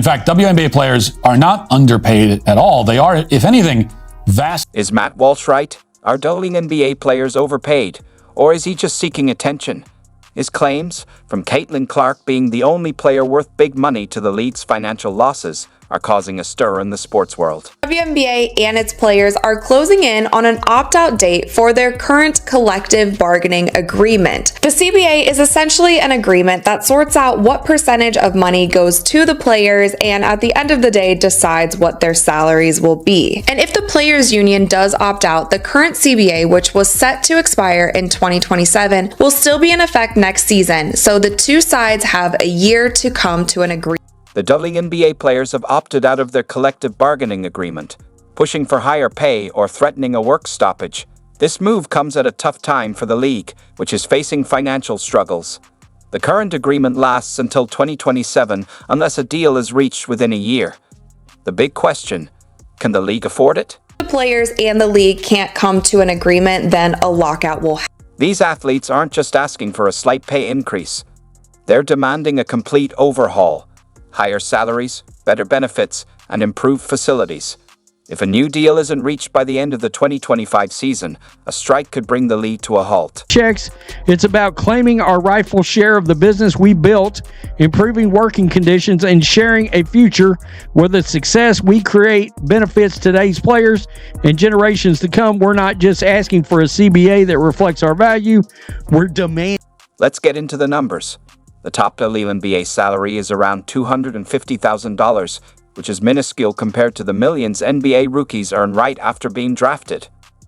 In fact, WNBA players are not underpaid at all. They are, if anything, vast. Is Matt Walsh right? Are WNBA players overpaid? Or is he just seeking attention? His claims, from Caitlin Clark being the only player worth big money to the league's financial losses, are causing a stir in the sports world. WNBA and its players are closing in on an opt-out date for their current collective bargaining agreement. The CBA is essentially an agreement that sorts out what percentage of money goes to the players and at the end of the day decides what their salaries will be. And if the players union does opt out, the current CBA, which was set to expire in 2027, will still be in effect next season. So the two sides have a year to come to an agreement. The WNBA players have opted out of their collective bargaining agreement, pushing for higher pay or threatening a work stoppage. This move comes at a tough time for the league, which is facing financial struggles. The current agreement lasts until 2027 unless a deal is reached within a year. The big question, can the league afford it? If the players and the league can't come to an agreement, then a lockout will happen. These athletes aren't just asking for a slight pay increase. They're demanding a complete overhaul. Higher salaries, better benefits, and improved facilities. If a new deal isn't reached by the end of the 2025 season, a strike could bring the league to a halt. Checks. It's about claiming our rightful share of the business we built, improving working conditions, and sharing a future where the success we create benefits today's players and generations to come. We're not just asking for a CBA that reflects our value. We're demanding. Let's get into the numbers. The top WNBA salary is around $250,000, which is minuscule compared to the millions NBA rookies earn right after being drafted.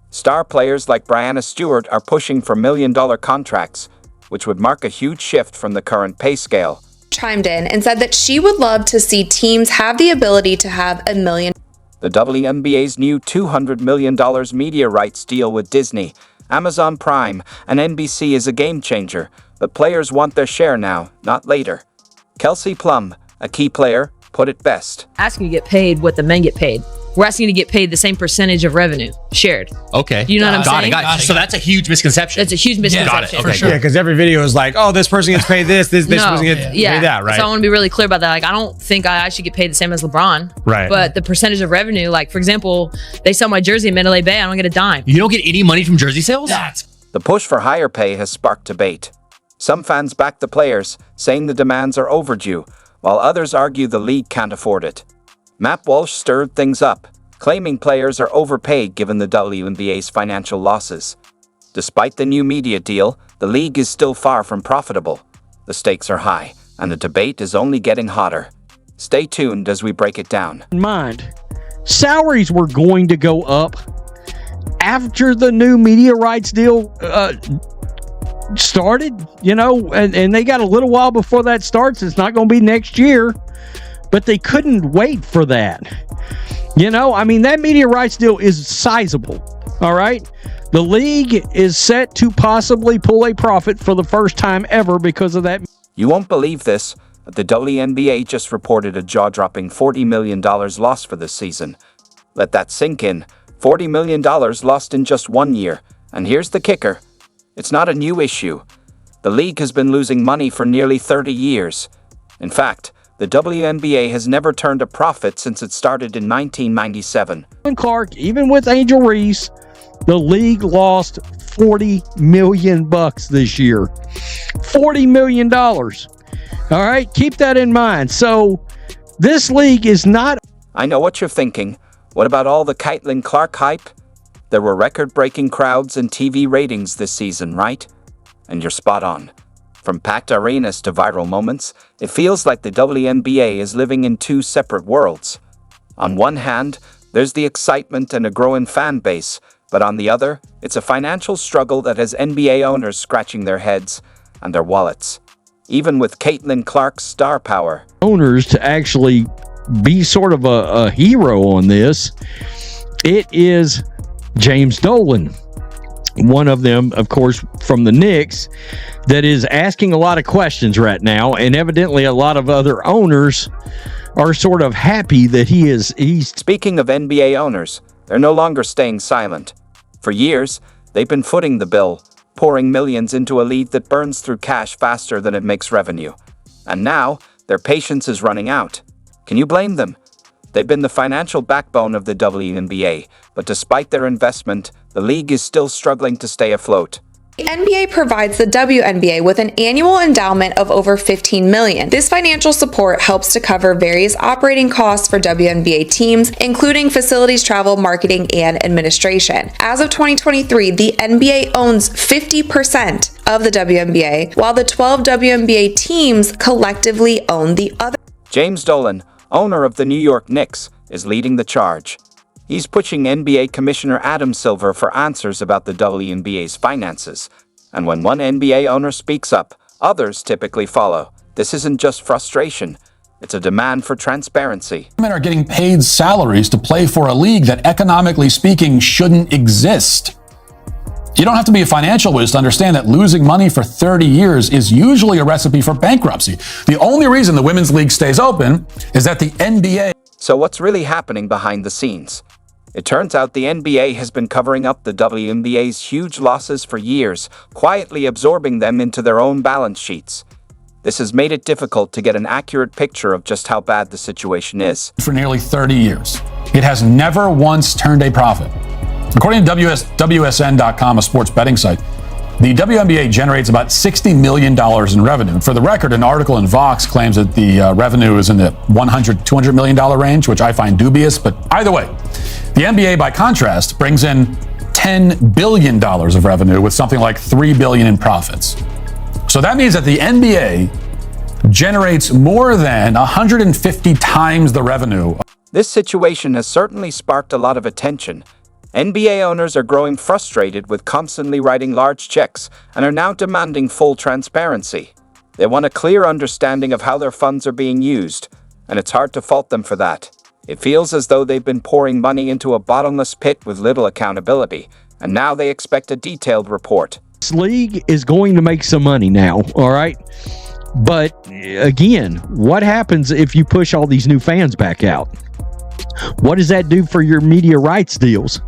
Star players like Brianna Stewart are pushing for million-dollar contracts, which would mark a huge shift from the current pay scale. Chimed in and said that she would love to see teams have the ability to have $1 million. The WNBA's new $200 million media rights deal with Disney, Amazon Prime, and NBC is a game changer, but players want their share now, not later. Kelsey Plum, a key player, put it best. Asking to get paid what the men get paid. We're asking to get paid the same percentage of revenue shared. Okay. You know what I'm saying? Got it. So that's a huge misconception. That's a huge misconception. Got it. Okay, Yeah, because every video is like, oh, this person gets paid this person gets paid that, right? So I want to be really clear about that. Like, I don't think I should get paid the same as LeBron. Right. But the percentage of revenue, like, for example, they sell my jersey in Mandalay Bay, I don't get a dime. You don't get any money from jersey sales? The push for higher pay has sparked debate. Some fans back the players, saying the demands are overdue, while others argue the league can't afford it. Matt Walsh stirred things up, claiming players are overpaid given the WNBA's financial losses. Despite the new media deal, the league is still far from profitable. The stakes are high, and the debate is only getting hotter. Stay tuned as we break it down. In mind, salaries were going to go up after the new media rights deal started, and they got a little while before that starts. It's not going to be next year, but they couldn't wait for that. That media rights deal is sizable. All right. The league is set to possibly pull a profit for the first time ever because of that. You won't believe this, but the WNBA just reported a jaw-dropping $40 million loss for this season. Let that sink in. $40 million lost in just 1 year. And here's the kicker. It's not a new issue. The league has been losing money for nearly 30 years. In fact, the WNBA has never turned a profit since it started in 1997. Clark, even with Angel Reese, the league lost $40 million this year. $40 million. All right, keep that in mind. So this league is not... I know what you're thinking. What about all the Caitlin Clark hype? There were record-breaking crowds and TV ratings this season, right? And you're spot on. From packed arenas to viral moments, it feels like the WNBA is living in two separate worlds. On one hand, there's the excitement and a growing fan base, but on the other, it's a financial struggle that has NBA owners scratching their heads and their wallets. Even with Caitlin Clark's star power. Owners to actually be sort of a hero on this, it is James Dolan, one of them, of course, from the Knicks, that is asking a lot of questions right now, and evidently a lot of other owners are sort of happy that he's... Speaking of NBA owners, they're no longer staying silent. For years, they've been footing the bill, pouring millions into a league that burns through cash faster than it makes revenue. And now, their patience is running out. Can you blame them? They've been the financial backbone of the WNBA, but despite their investment, the league is still struggling to stay afloat. The NBA provides the WNBA with an annual endowment of over $15 million. This financial support helps to cover various operating costs for WNBA teams, including facilities, travel, marketing, and administration. As of 2023, the NBA owns 50% of the WNBA, while the 12 WNBA teams collectively own the other. James Dolan, owner of the New York Knicks, is leading the charge. He's pushing NBA Commissioner Adam Silver for answers about the WNBA's finances. And when one NBA owner speaks up, others typically follow. This isn't just frustration, it's a demand for transparency. Women are getting paid salaries to play for a league that, economically speaking, shouldn't exist. You don't have to be a financial whiz to understand that losing money for 30 years is usually a recipe for bankruptcy. The only reason the women's league stays open is that the NBA... So what's really happening behind the scenes? It turns out the NBA has been covering up the WNBA's huge losses for years, quietly absorbing them into their own balance sheets. This has made it difficult to get an accurate picture of just how bad the situation is. For nearly 30 years, it has never once turned a profit. According to WSN.com, a sports betting site, the WNBA generates about $60 million in revenue. For the record, an article in Vox claims that the revenue is in the $100-200 million range, which I find dubious. But either way, the NBA, by contrast, brings in $10 billion of revenue with something like $3 billion in profits. So that means that the NBA generates more than 150 times the revenue. This situation has certainly sparked a lot of attention. NBA owners are growing frustrated with constantly writing large checks and are now demanding full transparency. They want a clear understanding of how their funds are being used, and it's hard to fault them for that. It feels as though they've been pouring money into a bottomless pit with little accountability, and now they expect a detailed report. This league is going to make some money now, all right? But again, what happens if you push all these new fans back out? What does that do for your media rights deals?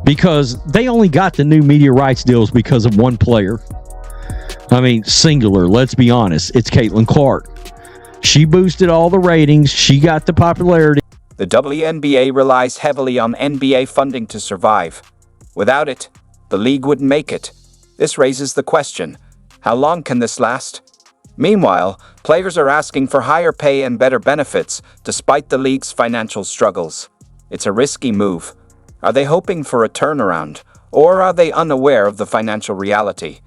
Because they only got the new media rights deals because of one player. I mean, singular, let's be honest. It's Caitlin Clark. She boosted all the ratings. She got the popularity. The WNBA relies heavily on NBA funding to survive. Without it, the league wouldn't make it. This raises the question, how long can this last? Meanwhile, players are asking for higher pay and better benefits despite the league's financial struggles. It's a risky move. Are they hoping for a turnaround, or are they unaware of the financial reality?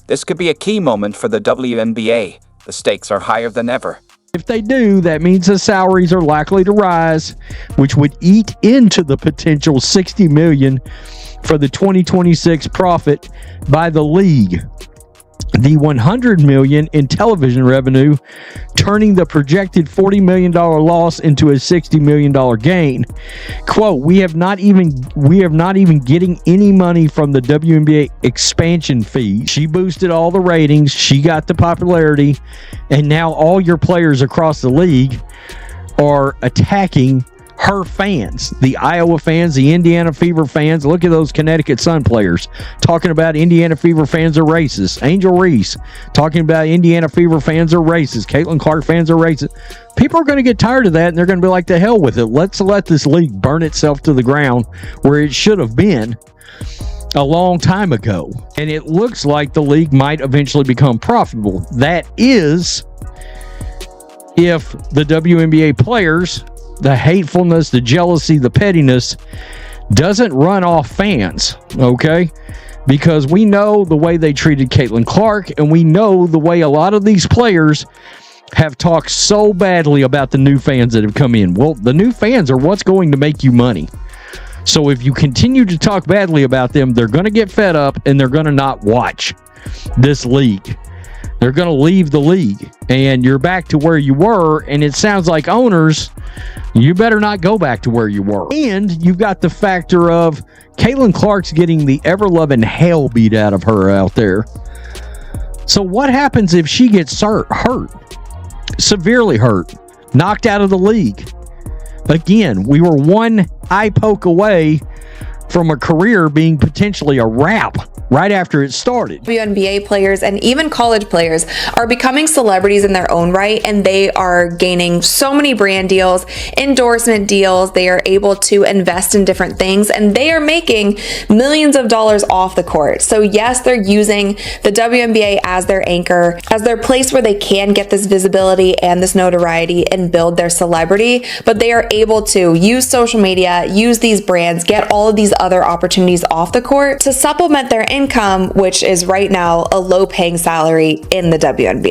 This could be a key moment for the WNBA. The stakes are higher than ever. If they do, that means the salaries are likely to rise, which would eat into the potential $60 million for the 2026 profit by the league. The $100 million in television revenue, turning the projected $40 million loss into a $60 million gain. Quote, we have not even getting any money from the WNBA expansion fee. She boosted all the ratings, she got the popularity, and now all your players across the league are attacking her fans, the Iowa fans, the Indiana Fever fans. Look at those Connecticut Sun players talking about Indiana Fever fans are racist. Angel Reese talking about Indiana Fever fans are racist. Caitlin Clark fans are racist. People are going to get tired of that, and they're going to be like, the hell with it. Let's let this league burn itself to the ground where it should have been a long time ago. And it looks like the league might eventually become profitable. That is, if the WNBA players, the hatefulness, the jealousy, the pettiness doesn't run off fans, okay? Because we know the way they treated Caitlin Clark, and we know the way a lot of these players have talked so badly about the new fans that have come in. Well, the new fans are what's going to make you money. So if you continue to talk badly about them, they're going to get fed up, and they're going to not watch this league. They're going to leave the league, and you're back to where you were, and it sounds like owners, you better not go back to where you were. And you've got the factor of Caitlin Clark's getting the ever-loving hell beat out of her out there. So what happens if she gets hurt, severely hurt, knocked out of the league? Again, we were one eye poke away from a career being potentially a wrap right after it started. WNBA players and even college players are becoming celebrities in their own right, and they are gaining so many brand deals, endorsement deals. They are able to invest in different things, and they are making millions of dollars off the court. So yes, they're using the WNBA as their anchor, as their place where they can get this visibility and this notoriety and build their celebrity, but they are able to use social media, use these brands, get all of these other opportunities off the court to supplement their income, which is right now a low-paying salary in the WNBA.